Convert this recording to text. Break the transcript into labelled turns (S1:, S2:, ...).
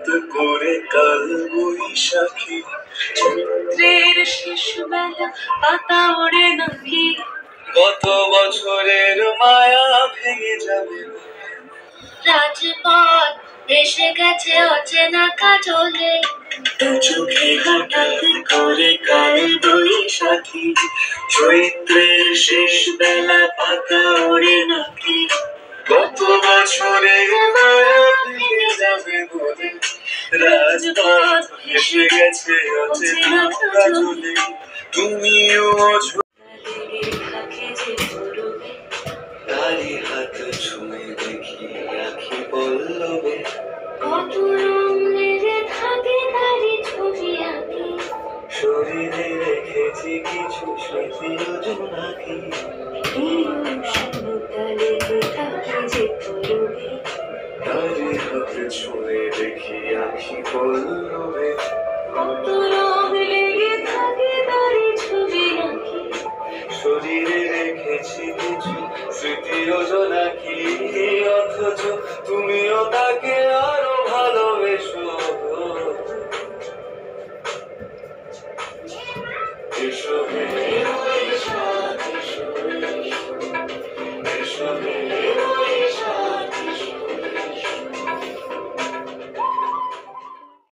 S1: হঠাৎ করে কাল বৈশাখী, চৈত্রের শেষ বেলা পাতা ওড়ে নাকি, গত বছরের মায়া ভেঙে যাবে। রাজপথ ভেসে গেছে অচেনা কাজলে, দু চোখে হঠাৎ করে কাল বৈশাখী, চৈত্রের শেষ বেলা পাতা ওড়ে নাকি, গত বছরের মায়া ভেঙে যাবে বলে। রাজপথ ভেসে গেছে অচেনা কাজলে, তুমিও তারি হাত ছুঁয়ে দেখি আখি পল্লবে, কত